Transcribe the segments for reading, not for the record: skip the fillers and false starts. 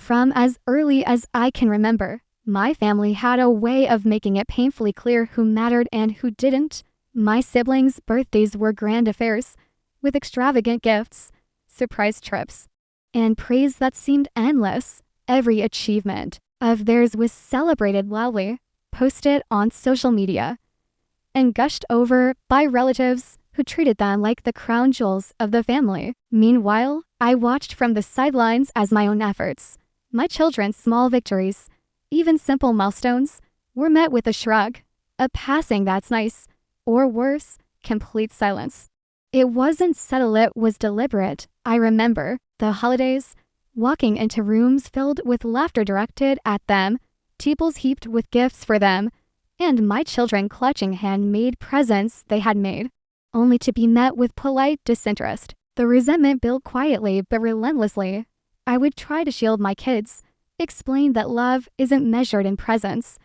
From as early as I can remember, my family had a way of making it painfully clear who mattered and who didn't. My siblings' birthdays were grand affairs, with extravagant gifts, surprise trips, and praise that seemed endless. Every achievement of theirs was celebrated loudly, posted on social media, and gushed over by relatives who treated them like the crown jewels of the family. Meanwhile, I watched from the sidelines as my own efforts, my children's small victories, even simple milestones, were met with a shrug, a passing "that's nice," or worse, complete silence. It wasn't subtle, it was deliberate. I remember the holidays, walking into rooms filled with laughter directed at them, tables heaped with gifts for them, and my children clutching handmade presents they had made, only to be met with polite disinterest. The resentment built quietly but relentlessly. I would try to shield my kids, explain that love isn't measured in presents,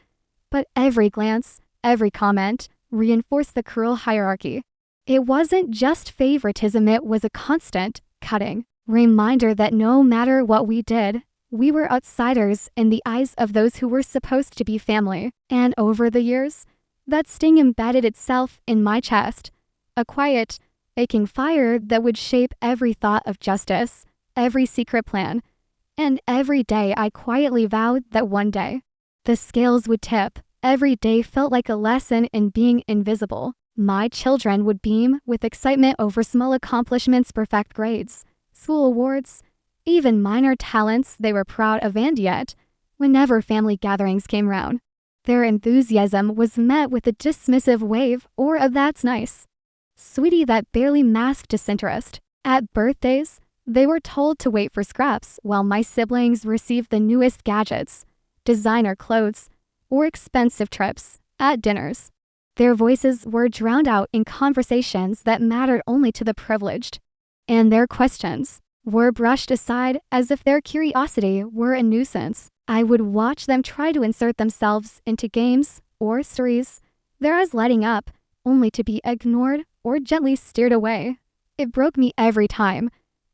but every glance, every comment, reinforced the cruel hierarchy. It wasn't just favoritism, it was a constant, cutting reminder that no matter what we did, we were outsiders in the eyes of those who were supposed to be family. And over the years, that sting embedded itself in my chest, a quiet, aching fire that would shape every thought of justice, every secret plan, and every day I quietly vowed that one day, the scales would tip. Every day felt like a lesson in being invisible. My children would beam with excitement over small accomplishments, perfect grades, school awards, even minor talents they were proud of, and yet, whenever family gatherings came round, their enthusiasm was met with a dismissive wave or a "that's nice, sweetie" that barely masked disinterest. At birthdays, they were told to wait for scraps while my siblings received the newest gadgets, designer clothes, or expensive trips. At dinners, their voices were drowned out in conversations that mattered only to the privileged, and their questions were brushed aside as if their curiosity were a nuisance. I would watch them try to insert themselves into games or stories, their eyes lighting up, only to be ignored or gently steered away. It broke me every time,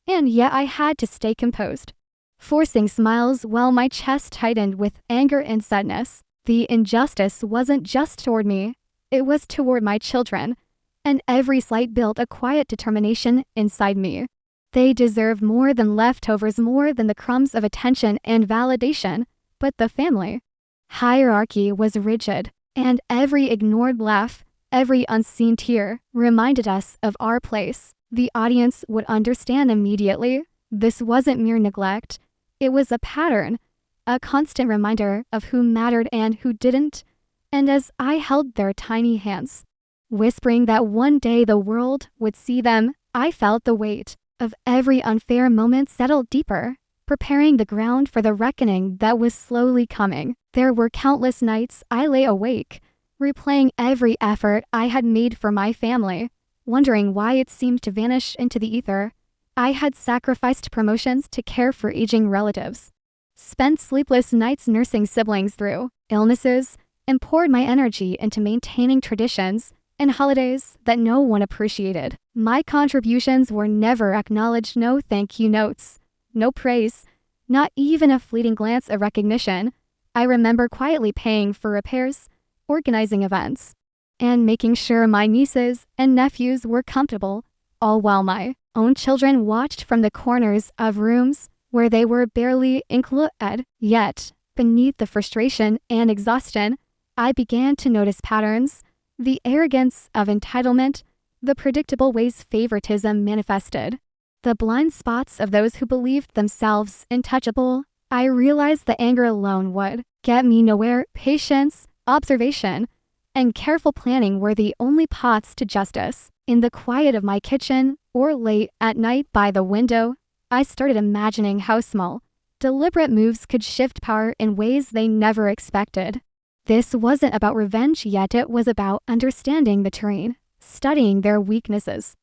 and yet I had to stay composed, forcing smiles while my chest tightened with anger and sadness. The injustice wasn't just toward me, it was toward my children, and every slight built a quiet determination inside me. They deserve more than leftovers, more than the crumbs of attention and validation. But the family hierarchy was rigid, and every ignored laugh, every unseen tear reminded us of our place. The audience would understand immediately. This wasn't mere neglect, it was a pattern, a constant reminder of who mattered and who didn't. And as I held their tiny hands, whispering that one day the world would see them, I felt the weight of every unfair moment settle deeper, preparing the ground for the reckoning that was slowly coming. There were countless nights I lay awake, replaying every effort I had made for my family, wondering why it seemed to vanish into the ether. I had sacrificed promotions to care for aging relatives, spent sleepless nights nursing siblings through illnesses, and poured my energy into maintaining traditions and holidays that no one appreciated. My contributions were never acknowledged. No thank you notes, no praise, not even a fleeting glance of recognition. I remember quietly paying for repairs, organizing events, and making sure my nieces and nephews were comfortable, all while my own children watched from the corners of rooms where they were barely included. Yet, beneath the frustration and exhaustion, I began to notice patterns, the arrogance of entitlement, the predictable ways favoritism manifested, the blind spots of those who believed themselves untouchable. I realized that anger alone would get me nowhere. Patience, observation, and careful planning were the only paths to justice. In the quiet of my kitchen, or late at night by the window, I started imagining how small, deliberate moves could shift power in ways they never expected. This wasn't about revenge yet, it was about understanding the terrain, studying their weaknesses,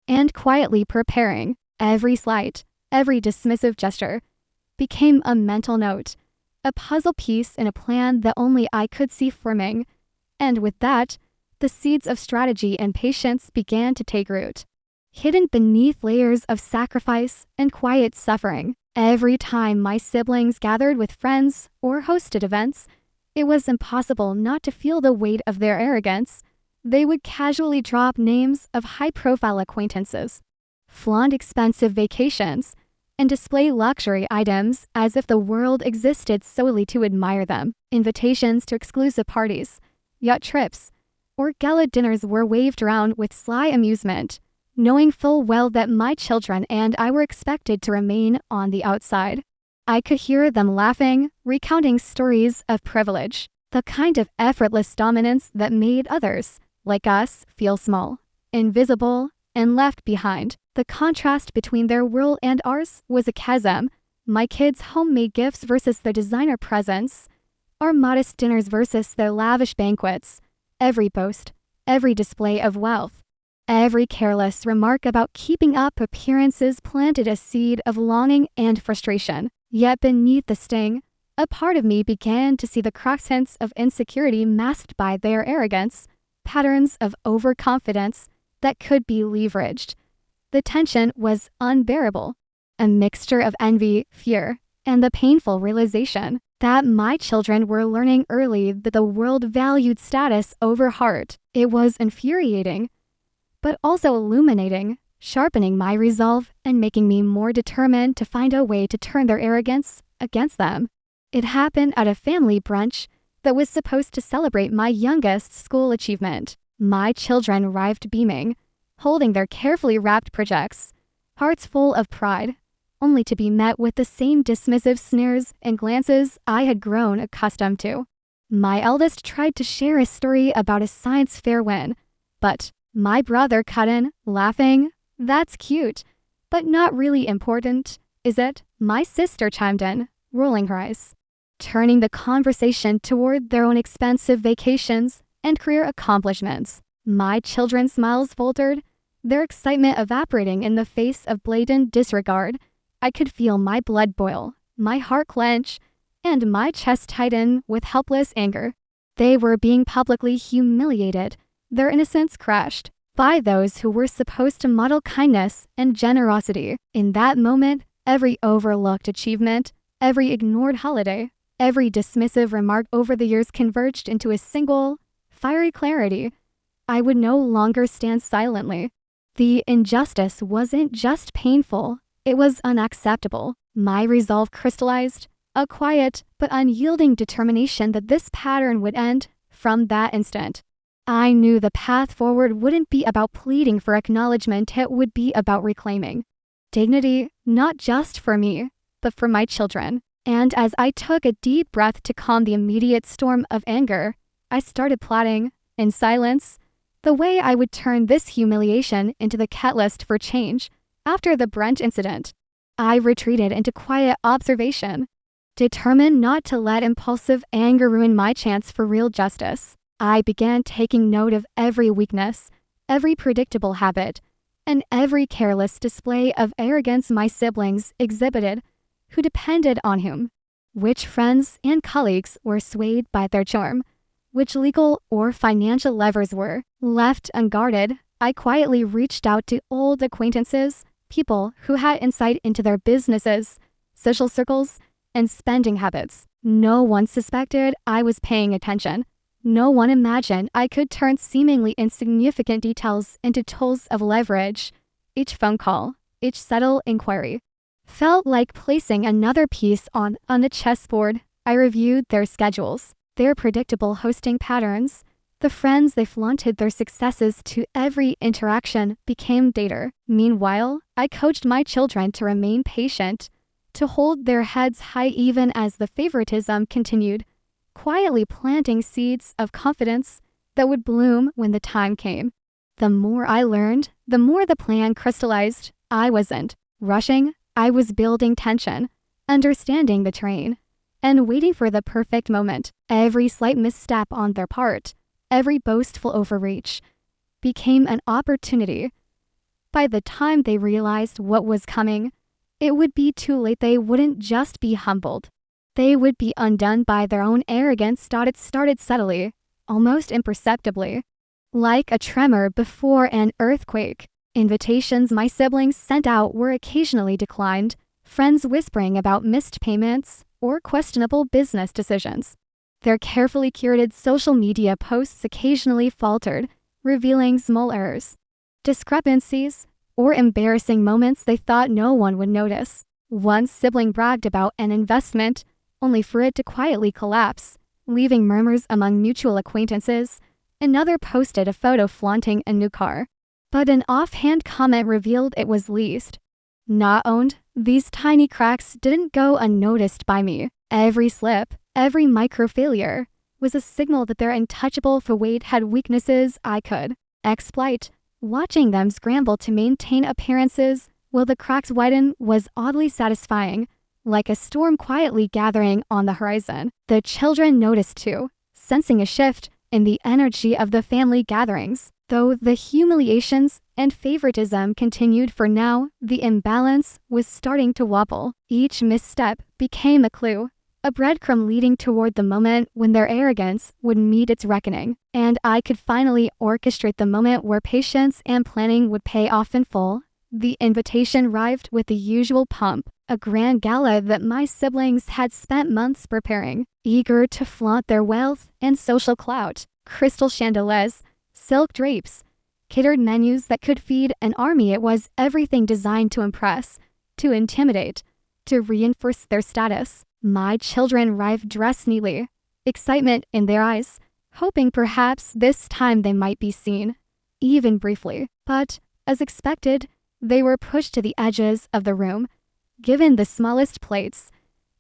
and quietly preparing. Every slight, every dismissive gesture became a mental note, a puzzle piece in a plan that only I could see forming. And with that, the seeds of strategy and patience began to take root, hidden beneath layers of sacrifice and quiet suffering. Every time my siblings gathered with friends or hosted events, it was impossible not to feel the weight of their arrogance. They would casually drop names of high-profile acquaintances, flaunt expensive vacations, and display luxury items as if the world existed solely to admire them. Invitations to exclusive parties, yacht trips, or gala dinners were waved around with sly amusement, knowing full well that my children and I were expected to remain on the outside. I could hear them laughing, recounting stories of privilege, the kind of effortless dominance that made others, like us, feel small, invisible, and left behind. The contrast between their world and ours was a chasm. My kids' homemade gifts versus their designer presents, our modest dinners versus their lavish banquets, every boast, every display of wealth, every careless remark about keeping up appearances planted a seed of longing and frustration. Yet beneath the sting, a part of me began to see the cracks hints of insecurity masked by their arrogance, patterns of overconfidence that could be leveraged. The tension was unbearable, a mixture of envy, fear, and the painful realization that my children were learning early that the world valued status over heart. It was infuriating, but also illuminating, sharpening my resolve and making me more determined to find a way to turn their arrogance against them. It happened at a family brunch that was supposed to celebrate my youngest's school achievement. My children arrived beaming, holding their carefully wrapped projects, hearts full of pride, only to be met with the same dismissive sneers and glances I had grown accustomed to. My eldest tried to share a story about a science fair win, but my brother cut in, laughing, "That's cute, but not really important, is it?" My sister chimed in, rolling her eyes, turning the conversation toward their own expensive vacations and career accomplishments. My children's smiles faltered, their excitement evaporating in the face of blatant disregard. I could feel my blood boil, my heart clench, and my chest tighten with helpless anger. They were being publicly humiliated, their innocence crushed, by those who were supposed to model kindness and generosity. In that moment, every overlooked achievement, every ignored holiday, every dismissive remark over the years converged into a single, fiery clarity. I would no longer stand silently. The injustice wasn't just painful, it was unacceptable. My resolve crystallized, a quiet but unyielding determination that this pattern would end from that instant. I knew the path forward wouldn't be about pleading for acknowledgement, it would be about reclaiming dignity, not just for me, but for my children. And as I took a deep breath to calm the immediate storm of anger, I started plotting, in silence, the way I would turn this humiliation into the catalyst for change. After the brunch incident, I retreated into quiet observation, determined not to let impulsive anger ruin my chance for real justice. I began taking note of every weakness, every predictable habit, and every careless display of arrogance my siblings exhibited, who depended on whom. Which friends and colleagues were swayed by their charm, which legal or financial levers were left unguarded. I quietly reached out to old acquaintances, people who had insight into their businesses, social circles, and spending habits. No one suspected I was paying attention. No one imagined I could turn seemingly insignificant details into tools of leverage. Each phone call, each subtle inquiry, felt like placing another piece on the chessboard. I reviewed their schedules, their predictable hosting patterns. The friends they flaunted their successes to. Every interaction became data. Meanwhile, I coached my children to remain patient, to hold their heads high even as the favoritism continued, quietly planting seeds of confidence that would bloom when the time came. The more I learned, the more the plan crystallized. I wasn't rushing, I was building tension, understanding the terrain, and waiting for the perfect moment. Every slight misstep on their part, every boastful overreach, became an opportunity. By the time they realized what was coming, it would be too late. They wouldn't just be humbled. They would be undone by their own arrogance. It started subtly, almost imperceptibly, like a tremor before an earthquake. Invitations my siblings sent out were occasionally declined, friends whispering about missed payments, or questionable business decisions. Their carefully curated social media posts occasionally faltered, revealing small errors, discrepancies, or embarrassing moments they thought no one would notice. One sibling bragged about an investment, only for it to quietly collapse, leaving murmurs among mutual acquaintances. Another posted a photo flaunting a new car, but an offhand comment revealed it was leased. Not owned, these tiny cracks didn't go unnoticed by me. Every slip, every micro-failure, was a signal that their untouchable Fawade had weaknesses I could exploit. Watching them scramble to maintain appearances while the cracks widen was oddly satisfying, like a storm quietly gathering on the horizon. The children noticed too, sensing a shift in the energy of the family gatherings. Though the humiliations and favoritism continued for now, the imbalance was starting to wobble. Each misstep became a clue, a breadcrumb leading toward the moment when their arrogance would meet its reckoning. And I could finally orchestrate the moment where patience and planning would pay off in full. The invitation arrived with the usual pomp, a grand gala that my siblings had spent months preparing, eager to flaunt their wealth and social clout. Crystal chandeliers, silk drapes, catered menus that could feed an army. It was everything designed to impress, to intimidate, to reinforce their status. My children arrived dressed neatly, excitement in their eyes, hoping perhaps this time they might be seen, even briefly. But, as expected, they were pushed to the edges of the room, given the smallest plates,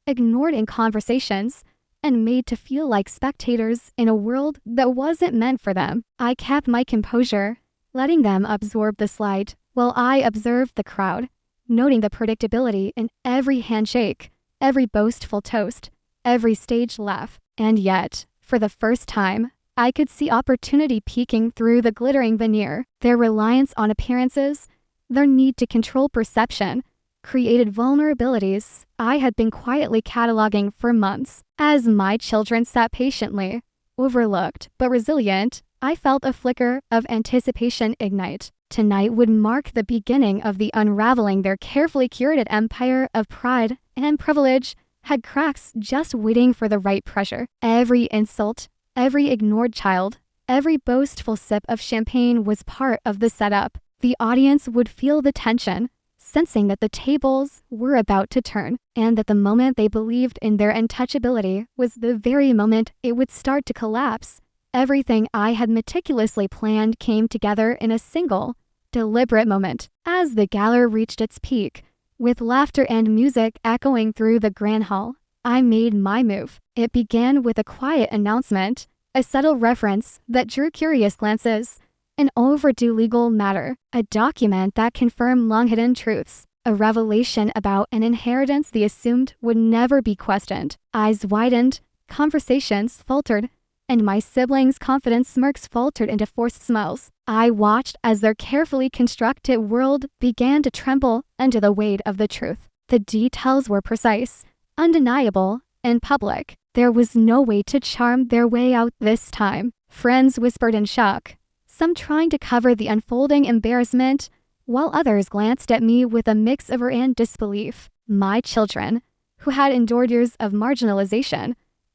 ignored in conversations, and made to feel like spectators in a world that wasn't meant for them. I kept my composure, letting them absorb the slight, while I observed the crowd, noting the predictability in every handshake, every boastful toast, every stage laugh. And yet, for the first time, I could see opportunity peeking through the glittering veneer. Their reliance on appearances, their need to control perception, created vulnerabilities I had been quietly cataloging for months. As my children sat patiently, overlooked but resilient, I felt a flicker of anticipation ignite. Tonight would mark the beginning of the unraveling. Their carefully curated empire of pride and privilege had cracks just waiting for the right pressure. Every insult, every ignored child, every boastful sip of champagne was part of the setup. The audience would feel the tension, sensing that the tables were about to turn, and that the moment they believed in their untouchability was the very moment it would start to collapse. Everything I had meticulously planned came together in a single, deliberate moment. As the gala reached its peak, with laughter and music echoing through the grand hall, I made my move. It began with a quiet announcement, a subtle reference that drew curious glances, an overdue legal matter, a document that confirmed long-hidden truths, a revelation about an inheritance they assumed would never be questioned. Eyes widened, conversations faltered, and my siblings' confident smirks faltered into forced smiles. I watched as their carefully constructed world began to tremble under the weight of the truth. The details were precise, undeniable, and public. There was no way to charm their way out this time. Friends whispered in shock, some trying to cover the unfolding embarrassment, while others glanced at me with a mix of awe and disbelief. My children, who had endured years of marginalization,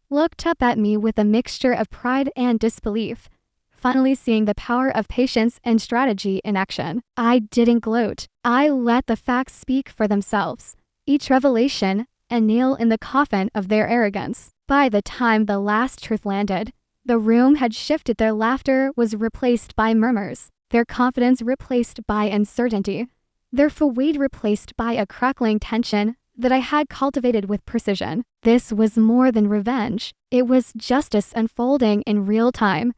looked up at me with a mixture of pride and disbelief, finally seeing the power of patience and strategy in action. I didn't gloat. I let the facts speak for themselves, each revelation a nail in the coffin of their arrogance. By the time the last truth landed, the room had shifted. Their laughter was replaced by murmurs, their confidence replaced by uncertainty, their Fawade replaced by a crackling tension that I had cultivated with precision. This was more than revenge. It was justice unfolding in real time,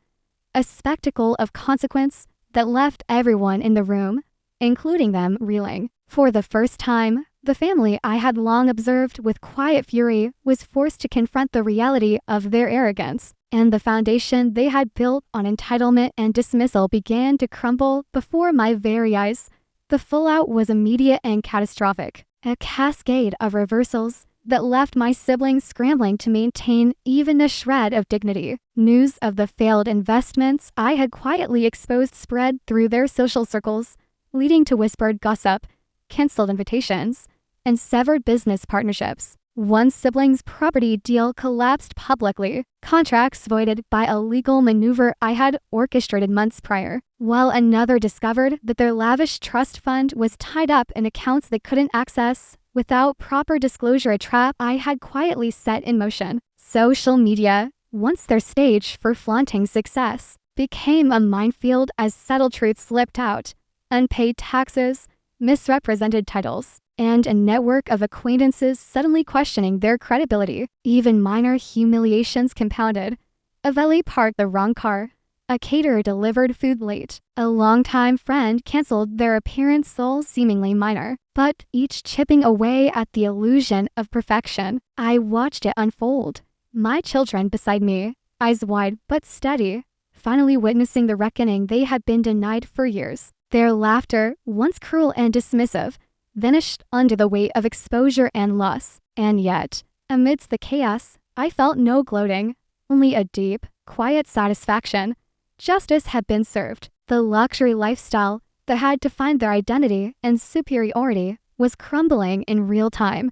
a spectacle of consequence that left everyone in the room, including them, reeling. For the first time, the family I had long observed with quiet fury was forced to confront the reality of their arrogance, and the foundation they had built on entitlement and dismissal began to crumble before my very eyes. The fallout was immediate and catastrophic, a cascade of reversals that left my siblings scrambling to maintain even a shred of dignity. News of the failed investments I had quietly exposed spread through their social circles, leading to whispered gossip, canceled invitations, and severed business partnerships. One sibling's property deal collapsed publicly, contracts voided by a legal maneuver I had orchestrated months prior, while another discovered that their lavish trust fund was tied up in accounts they couldn't access without proper disclosure, a trap I had quietly set in motion. Social media, once their stage for flaunting success, became a minefield as subtle truths slipped out. Unpaid taxes, misrepresented titles, and a network of acquaintances suddenly questioning their credibility. Even minor humiliations compounded. A valet parked the wrong car. A caterer delivered food late. A longtime friend canceled their appearance, all seemingly minor, but each chipping away at the illusion of perfection. I watched it unfold. My children beside me, eyes wide but steady, finally witnessing the reckoning they had been denied for years. Their laughter, once cruel and dismissive, vanished under the weight of exposure and loss. And yet, amidst the chaos, I felt no gloating, only a deep, quiet satisfaction. Justice had been served. The luxury lifestyle that had defined their identity and superiority was crumbling in real time,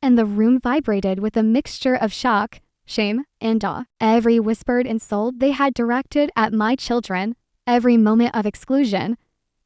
and the room vibrated with a mixture of shock, shame, and awe. Every whispered insult they had directed at my children, every moment of exclusion,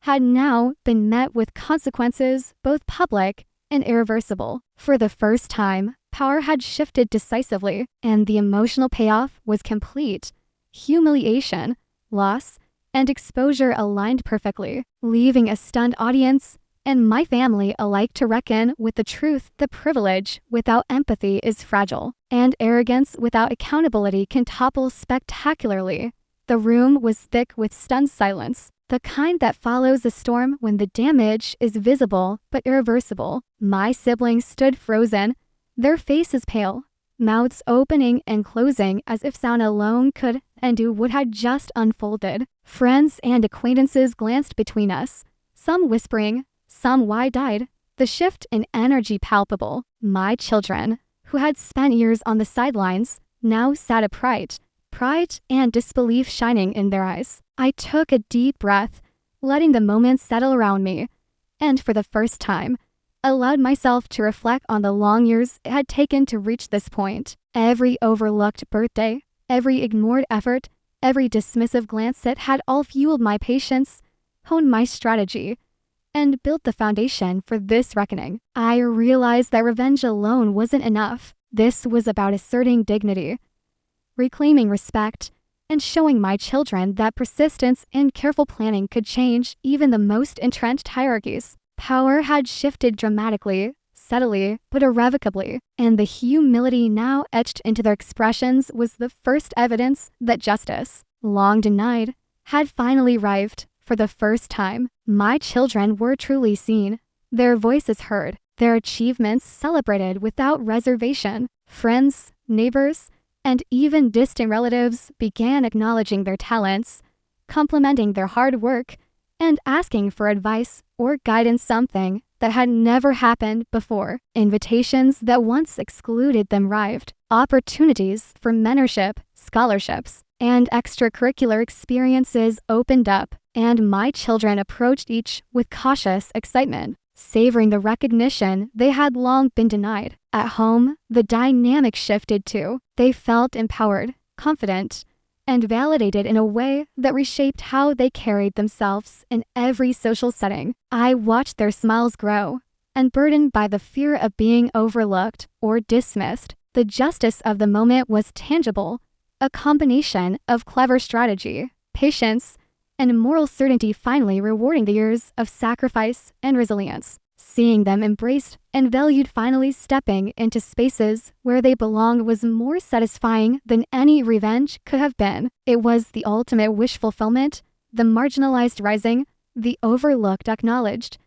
had now been met with consequences both public and irreversible. For the first time, power had shifted decisively, and the emotional payoff was complete. Humiliation, loss, and exposure aligned perfectly, leaving a stunned audience and my family alike to reckon with the truth that privilege without empathy is fragile, and arrogance without accountability can topple spectacularly. The room was thick with stunned silence, the kind that follows a storm when the damage is visible but irreversible. My siblings stood frozen, their faces pale, mouths opening and closing as if sound alone could undo what had just unfolded. Friends and acquaintances glanced between us, some whispering, some wide-eyed, the shift in energy palpable. My children, who had spent years on the sidelines, now sat upright, pride and disbelief shining in their eyes. I took a deep breath, letting the moment settle around me, and for the first time, allowed myself to reflect on the long years it had taken to reach this point. Every overlooked birthday, every ignored effort, every dismissive glance, it had all fueled my patience, honed my strategy, and built the foundation for this reckoning. I realized that revenge alone wasn't enough. This was about asserting dignity, reclaiming respect, and showing my children that persistence and careful planning could change even the most entrenched hierarchies. Power had shifted dramatically, subtly, but irrevocably, and the humility now etched into their expressions was the first evidence that justice, long denied, had finally arrived. For the first time, my children were truly seen, their voices heard, their achievements celebrated without reservation. Friends, neighbors, and even distant relatives began acknowledging their talents, complimenting their hard work, and asking for advice or guidance, something that had never happened before. Invitations that once excluded them arrived. Opportunities for mentorship, scholarships, and extracurricular experiences opened up, and my children approached each with cautious excitement, savoring the recognition they had long been denied. At home, the dynamic shifted too. They felt empowered, confident, and validated in a way that reshaped how they carried themselves in every social setting. I watched their smiles grow, unburdened by the fear of being overlooked or dismissed. The justice of the moment was tangible, a combination of clever strategy, patience, and moral certainty finally rewarding the years of sacrifice and resilience. Seeing them embraced and valued, finally stepping into spaces where they belonged, was more satisfying than any revenge could have been. It was the ultimate wish fulfillment, the marginalized rising, the overlooked acknowledged,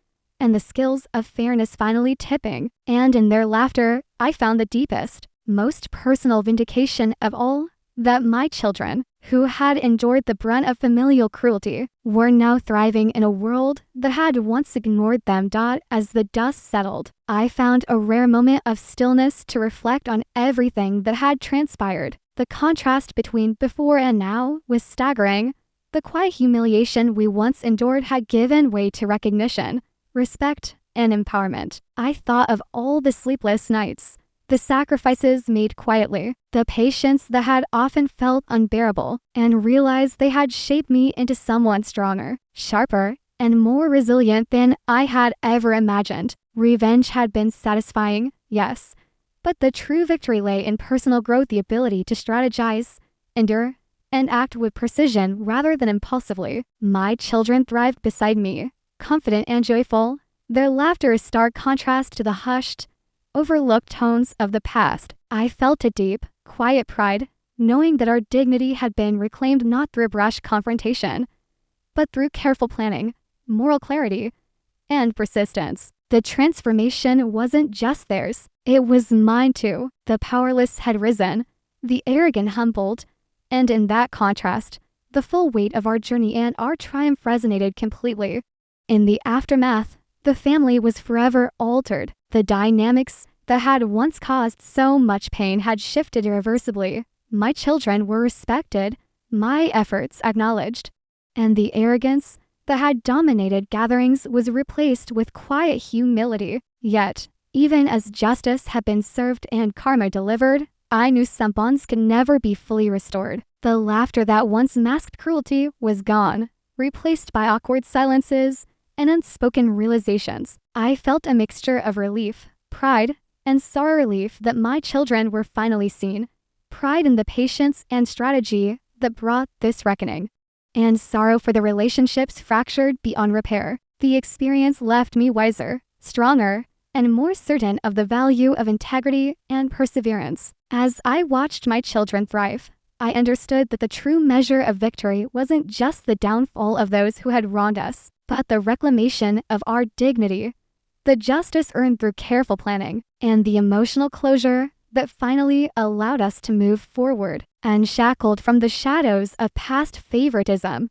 and the scales of fairness finally tipping. And in their laughter, I found the deepest, most personal vindication of all, that my children, who had endured the brunt of familial cruelty, were now thriving in a world that had once ignored them. As the dust settled, I found a rare moment of stillness to reflect on everything that had transpired. The contrast between before and now was staggering. The quiet humiliation we once endured had given way to recognition, respect, and empowerment. I thought of all the sleepless nights, the sacrifices made quietly, the patience that had often felt unbearable, and realized they had shaped me into someone stronger, sharper, and more resilient than I had ever imagined. Revenge had been satisfying, yes, but the true victory lay in personal growth, the ability to strategize, endure, and act with precision rather than impulsively. My children thrived beside me, confident and joyful, their laughter a stark contrast to the hushed, overlooked tones of the past. I felt a deep, quiet pride, knowing that our dignity had been reclaimed not through brash confrontation, but through careful planning, moral clarity, and persistence. The transformation wasn't just theirs, it was mine too. The powerless had risen, the arrogant humbled, and in that contrast, the full weight of our journey and our triumph resonated completely. In the aftermath, the family was forever altered. The dynamics that had once caused so much pain had shifted irreversibly. My children were respected, my efforts acknowledged, and the arrogance that had dominated gatherings was replaced with quiet humility. Yet, even as justice had been served and karma delivered, I knew some bonds could never be fully restored. The laughter that once masked cruelty was gone, replaced by awkward silences and unspoken realizations. I felt a mixture of relief, pride, and sorrow. Relief that my children were finally seen, pride in the patience and strategy that brought this reckoning, and sorrow for the relationships fractured beyond repair. The experience left me wiser, stronger, and more certain of the value of integrity and perseverance. As I watched my children thrive, I understood that the true measure of victory wasn't just the downfall of those who had wronged us, but the reclamation of our dignity, the justice earned through careful planning, and the emotional closure that finally allowed us to move forward, unshackled from the shadows of past favoritism.